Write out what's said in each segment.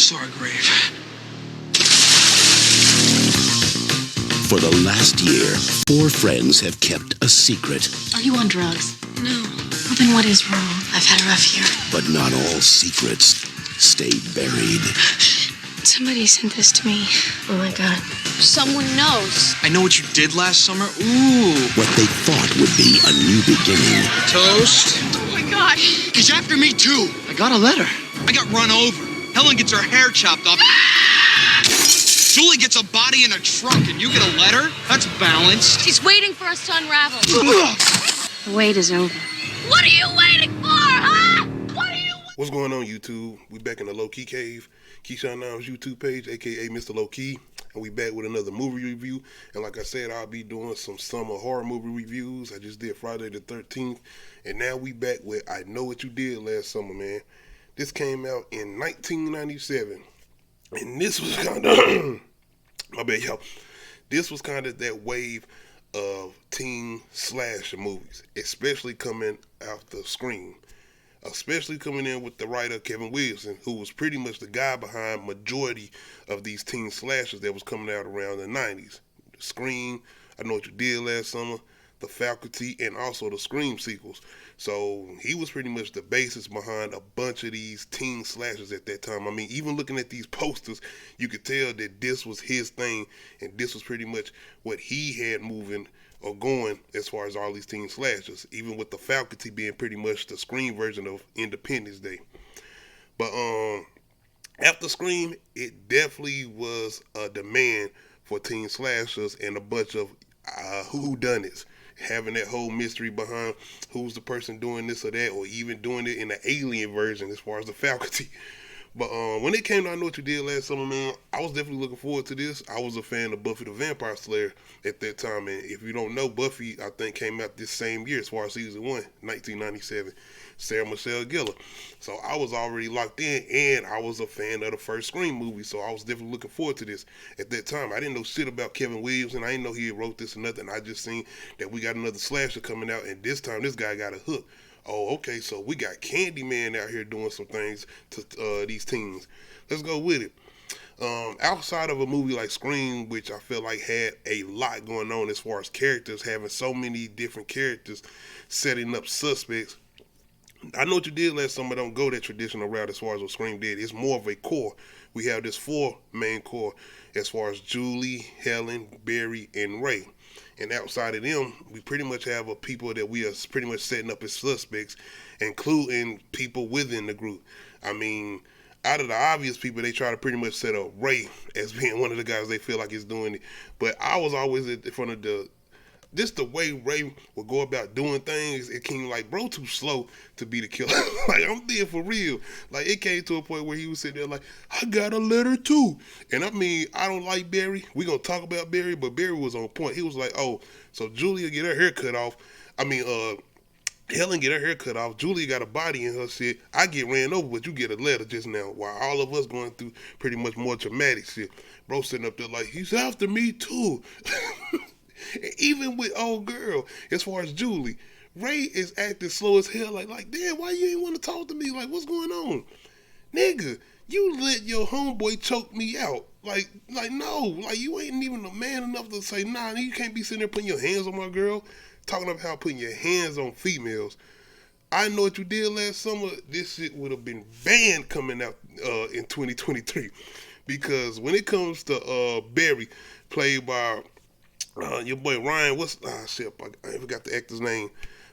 Sorry, Grave. For the last year, 4 friends have kept a secret. Are you on drugs? No. Well, then what is wrong? I've had a rough year. But not all secrets stay buried. Somebody sent this to me. Oh my God. Someone knows. I know what you did last summer. Ooh. What they thought would be a new beginning Toast. Oh my God. He's after me, too. I got a letter. I got run over. Helen gets her hair chopped off. Julie gets a body in a truck, and you get a letter? That's balanced. She's waiting for us to unravel. The wait is over. What are you waiting for, huh? What are you... What's going on, YouTube? We back in the Low Key Cave, Keyshawn Nimes YouTube page, aka Mr. Low Key, and we back with another movie review. And like I said, I'll be doing some summer horror movie reviews. I just did Friday the 13th, and now we back with I Know What You Did Last Summer, man. This came out in 1997, and this was kind of my bad, y'all. This was kind of that wave of teen slasher movies, especially coming after Scream. Especially coming in with the writer Kevin Williamson, who was pretty much the guy behind majority of these teen slashers that was coming out around the 90s. Scream, I Know What You Did Last Summer, The Faculty, and also the Scream sequels. So he was pretty much the basis behind a bunch of these teen slashers at that time. I mean, even looking at these posters, you could tell that this was his thing, and this was pretty much what he had moving or going as far as all these teen slashers, even with The Faculty being pretty much the Scream version of Independence Day. But after Scream, it definitely was a demand for teen slashers and a bunch of whodunits, having that whole mystery behind who's the person doing this or that, or even doing it in the alien version as far as The Faculty. But when it came to I Know What You Did Last Summer, man, I was definitely looking forward to this. I was a fan of Buffy the Vampire Slayer at that time, and if you don't know, Buffy, I think, came out this same year as far as season 1, 1997, Sarah Michelle Gellar. So I was already locked in, and I was a fan of the first Scream movie, so I was definitely looking forward to this. At that time, I didn't know shit about Kevin Williams, and I didn't know he had wrote this or nothing. I just seen that we got another slasher coming out, and this time this guy got a hook. Oh, okay, so we got Candyman out here doing some things to these teens. Let's go with it. Outside of a movie like Scream, which I feel like had a lot going on as far as characters, having so many different characters setting up suspects, I Know What You Did Last Summer don't go that traditional route as far as what Scream did. It's more of a core. We have this 4 main core as far as Julie, Helen, Barry, and Ray. And outside of them, we pretty much have a people that we are pretty much setting up as suspects, including people within the group. I mean, out of the obvious people, they try to pretty much set up Ray as being one of the guys they feel like is doing it. But I was always at the front of just the way Ray would go about doing things, it came like, bro, too slow to be the killer. Like, I'm being for real. Like, it came to a point where he was sitting there like, I got a letter too. And I mean, I don't like Barry. We gonna talk about Barry, but Barry was on point. He was like, oh, so Julia get her hair cut off. I mean, Helen get her hair cut off. Julia got a body in her shit. I get ran over, but you get a letter just now. While all of us going through pretty much more traumatic shit. Bro sitting up there like, he's after me too. Even with old girl, as far as Julie, Ray is acting slow as hell. Like, damn, why you ain't want to talk to me? Like, what's going on? Nigga, you let your homeboy choke me out. Like, no. Like, you ain't even a man enough to say, nah, you can't be sitting there putting your hands on my girl. Talking about how putting your hands on females. I Know What You Did Last Summer, this shit would have been banned coming out in 2023. Because when it comes to Barry, played by your boy Ryan, I forgot the actor's name.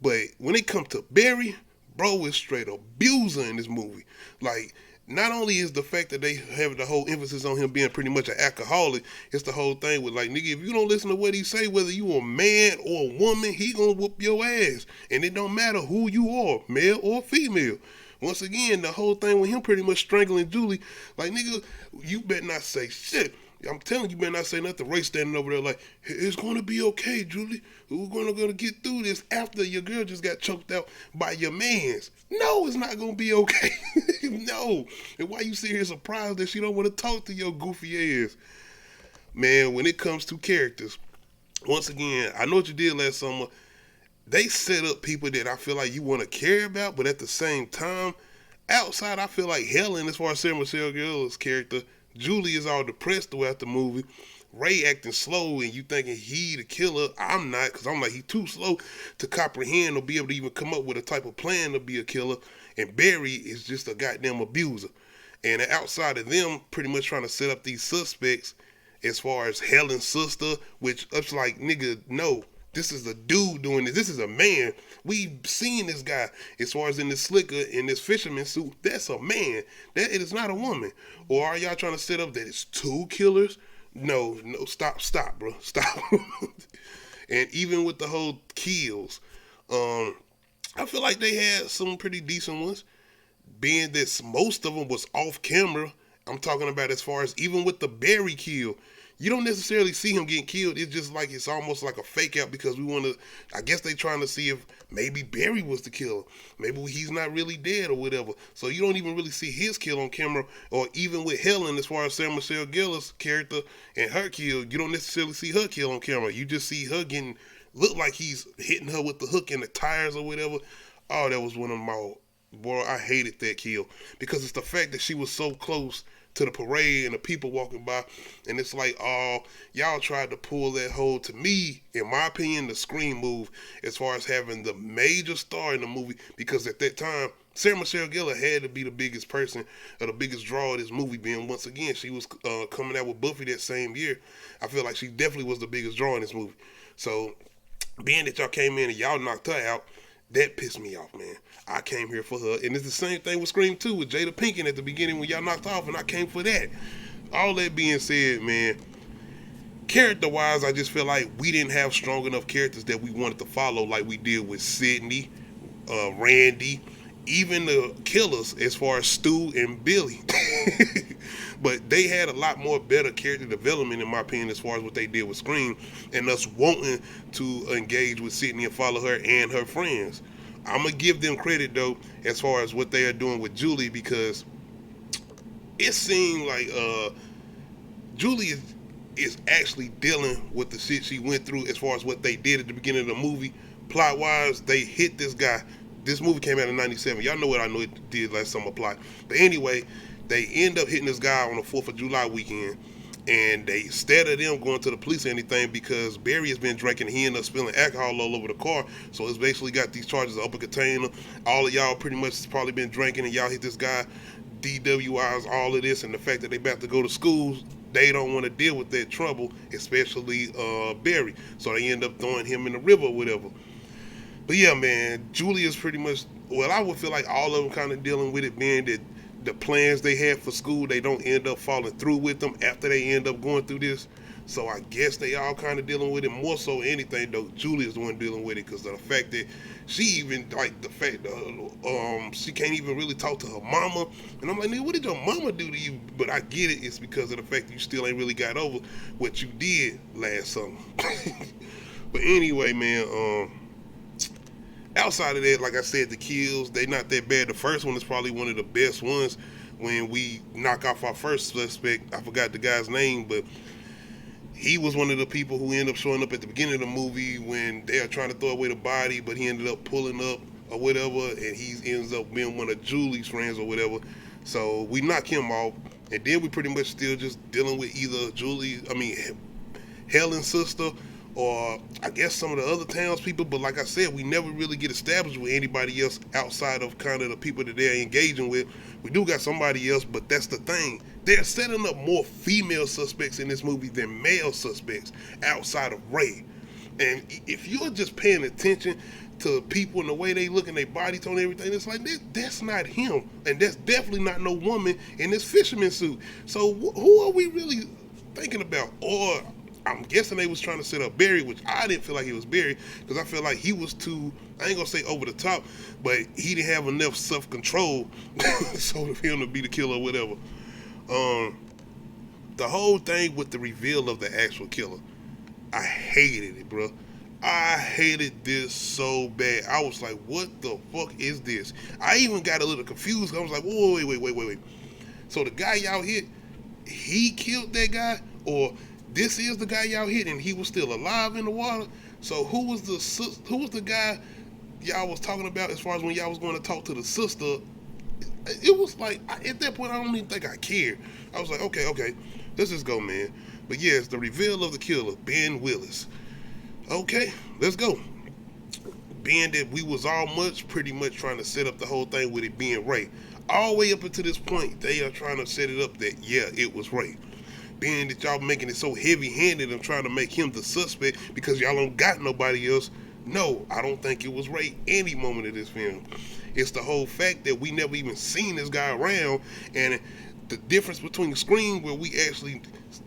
But when it comes to Barry, bro is straight abuser in this movie. Like, not only is the fact that they have the whole emphasis on him being pretty much an alcoholic, it's the whole thing with like, nigga, if you don't listen to what he say, whether you a man or a woman, he gonna whoop your ass. And it don't matter who you are, male or female. Once again, the whole thing with him pretty much strangling Julie, like, nigga, you better not say shit. I'm telling you, better not say nothing. Ray standing over there like, it's going to be okay, Julie. We're going to get through this after your girl just got choked out by your mans. No, it's not going to be okay. No. And why you sit here surprised that she don't want to talk to your goofy ass? Man, when it comes to characters, once again, I Know What You Did Last Summer, they set up people that I feel like you want to care about, but at the same time, outside, I feel like Helen, as far as Sarah Michelle Gellar's character, Julie is all depressed throughout the movie. Ray acting slow, and you thinking he the killer. I'm not, because I'm like, he too slow to comprehend or be able to even come up with a type of plan to be a killer. And Barry is just a goddamn abuser. And outside of them pretty much trying to set up these suspects as far as Helen's sister, which it's like, nigga, no. This is a dude doing this. This is a man. We've seen this guy as far as in this slicker, in this fisherman suit. That's a man. That it is not a woman. Or are y'all trying to set up that it's two killers? No, stop, bro. Stop. And even with the whole kills, I feel like they had some pretty decent ones. Being that most of them was off camera. I'm talking about as far as even with the Barry kill. You don't necessarily see him getting killed. It's just like it's almost like a fake out because we want to, I guess they trying to see if maybe Barry was the killer. Maybe he's not really dead or whatever. So you don't even really see his kill on camera, or even with Helen, as far as Sarah Michelle Gellar's character and her kill, you don't necessarily see her kill on camera. You just see her getting, look like he's hitting her with the hook in the tires or whatever. Oh, that was one of my, boy, I hated that kill because it's the fact that she was so close to the parade and the people walking by, and it's like, oh, y'all tried to pull that whole, to me, in my opinion, the Scream move as far as having the major star in the movie, because at that time, Sarah Michelle Gellar had to be the biggest person, or the biggest draw of this movie, being, once again, she was coming out with Buffy that same year. I feel like she definitely was the biggest draw in this movie. So, being that y'all came in and y'all knocked her out, that pissed me off, man. I came here for her. And it's the same thing with Scream 2 with Jada Pinkett at the beginning when y'all knocked off, and I came for that. All that being said, man, character-wise, I just feel like we didn't have strong enough characters that we wanted to follow like we did with Sydney, Randy, even the killers as far as Stu and Billy. But they had a lot more better character development, in my opinion, as far as what they did with Scream, and us wanting to engage with Sydney and follow her and her friends. I'm going to give them credit, though, as far as what they are doing with Julie, because it seemed like Julie is actually dealing with the shit she went through as far as what they did at the beginning of the movie. Plot-wise, they hit this guy. This movie came out in 97. Y'all know what I know it did last summer plot. But anyway, they end up hitting this guy on the 4th of July weekend. And they, instead of them going to the police or anything, because Barry has been drinking, he ended up spilling alcohol all over the car. So it's basically got these charges of open container. All of y'all pretty much has probably been drinking, and y'all hit this guy, DWIs, all of this, and the fact that they about to go to school, they don't want to deal with that trouble, especially Barry. So they end up throwing him in the river or whatever. But yeah, man, Julie is pretty much, well, I would feel like all of them kind of dealing with it, being that the plans they had for school, they don't end up following through with them after they end up going through this. So I guess they all kind of dealing with it. More so anything, though, Julie is the one dealing with it, because of the fact that she even, like, the fact that she can't even really talk to her mama. And I'm like, nigga, what did your mama do to you? But I get it. It's because of the fact that you still ain't really got over what you did last summer. But anyway, man, outside of that, like I said, the kills, they not that bad. The first one is probably one of the best ones when we knock off our first suspect. I forgot the guy's name, but he was one of the people who ended up showing up at the beginning of the movie when they are trying to throw away the body, but he ended up pulling up or whatever, and he ends up being one of Julie's friends or whatever. So we knock him off, and then we pretty much still just dealing with either Helen's sister, or I guess some of the other townspeople. But like I said, we never really get established with anybody else outside of kind of the people that they're engaging with. We do got somebody else, but that's the thing. They're setting up more female suspects in this movie than male suspects outside of Ray. And if you're just paying attention to people and the way they look and their body tone and everything, it's like, that's not him. And that's definitely not no woman in this fisherman suit. So who are we really thinking about? Or I'm guessing they was trying to set up Barry, which I didn't feel like he was Barry, because I feel like he was too, I ain't gonna say over the top, but he didn't have enough self-control so for him to be the killer or whatever. The whole thing with the reveal of the actual killer, I hated it, bro. I hated this so bad. I was like, what the fuck is this? I even got a little confused. I was like, whoa, wait. So the guy y'all hit, he killed that guy? Or this is the guy y'all hit and he was still alive in the water? So who was the guy y'all was talking about as far as when y'all was going to talk to the sister it was like, at that point, I don't even think I cared. I was like, okay, let's just go, man. But yes, the reveal of the killer, Ben Willis. Okay, let's go. Being that we was pretty much trying to set up the whole thing with it being Ray. All the way up until this point, they are trying to set it up that, yeah, it was Ray. Being that y'all making it so heavy-handed and trying to make him the suspect because y'all don't got nobody else. No, I don't think it was Ray any moment of this film. It's the whole fact that we never even seen this guy around, and the difference between the Scream where we actually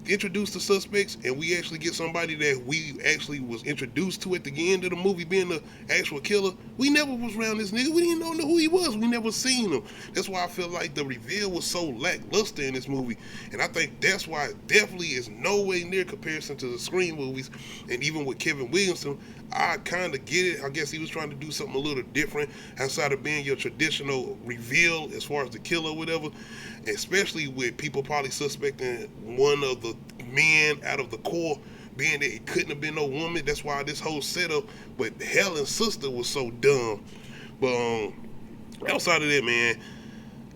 introduce the suspects and we actually get somebody that we actually was introduced to at the end of the movie being the actual killer. We never was around this nigga. We didn't know who he was. We never seen him. That's why I feel like the reveal was so lackluster in this movie, and I think that's why it definitely is no way near comparison to the Scream movies. And even with Kevin Williamson, I kind of get it. I guess he was trying to do something a little different outside of being your traditional reveal as far as the killer or whatever, especially with people probably suspecting one of the men out of the core being that it couldn't have been no woman. That's why this whole setup with Helen's sister was so dumb. But outside of that, man,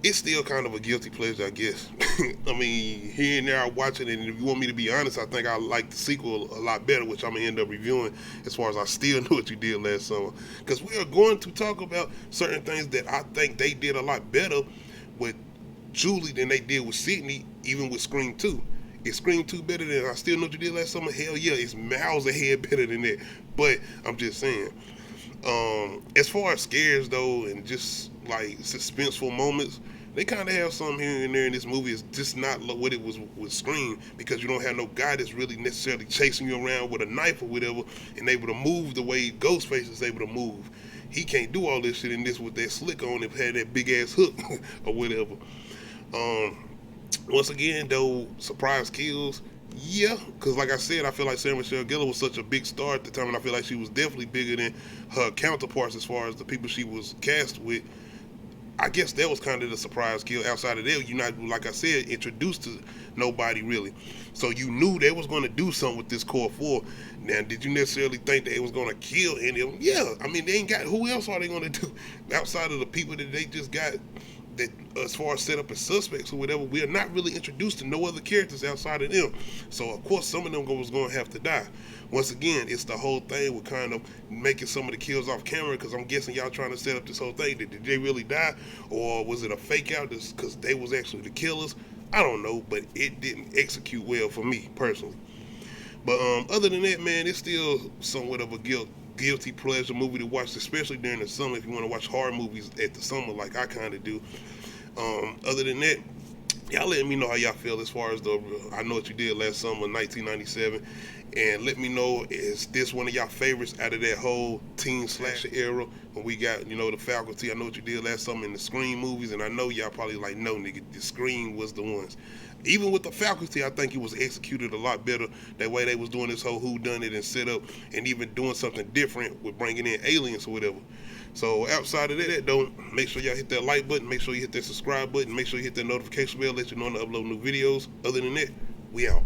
it's still kind of a guilty pleasure, I guess. I mean, here and there I watch it, and if you want me to be honest, I think I like the sequel a lot better, which I'm going to end up reviewing as far as I still know what you did last summer. Because we are going to talk about certain things that I think they did a lot better with Julie than they did with Sydney, even with Scream 2. Is Scream 2 better than I Still Know What You Did Last Summer? Hell yeah, it's miles ahead better than that. But I'm just saying, as far as scares though, and just like suspenseful moments, they kind of have some here and there in this movie. It's just not what it was with Scream, because you don't have no guy that's really necessarily chasing you around with a knife or whatever and able to move the way Ghostface is able to move. He can't do all this shit in this with that slick on and had that big ass hook or whatever. Once again though, surprise kills, yeah, because like I said, I feel like Sarah Michelle Gellar was such a big star at the time, and I feel like she was definitely bigger than her counterparts as far as the people she was cast with. I guess that was kind of the surprise kill. Outside of that, you're not, like I said, introduced to nobody really. So you knew they was going to do something with this core four. Now, did you necessarily think that it was going to kill any of them? Yeah. I mean, they ain't got, who else are they going to do outside of the people that they just got that, as far as set up as suspects or whatever? We are not really introduced to no other characters outside of them. So, of course, some of them was going to have to die. Once again, it's the whole thing with kind of making some of the kills off camera, because I'm guessing y'all trying to set up this whole thing. Did they really die, or was it a fake out because they was actually the killers? I don't know, but it didn't execute well for me personally. But other than that, man, it's still somewhat of a guilty pleasure movie to watch, especially during the summer if you want to watch horror movies at the summer like I kind of do. Other than that, y'all let me know how y'all feel as far as the I Know What You Did Last Summer, 1997. And let me know, is this one of y'all favorites out of that whole teen slasher era when we got, you know, the Faculty, I Know What You Did Last Summer, and the Scream movies? And I know y'all probably like, no, nigga, the Scream was the ones. Even with the Faculty, I think it was executed a lot better. That way they was doing this whole whodunit and setup, and even doing something different with bringing in aliens or whatever. So outside of that, don't make sure y'all hit that like button, make sure you hit that subscribe button, make sure you hit that notification bell, let you know when I upload new videos. Other than that, we out.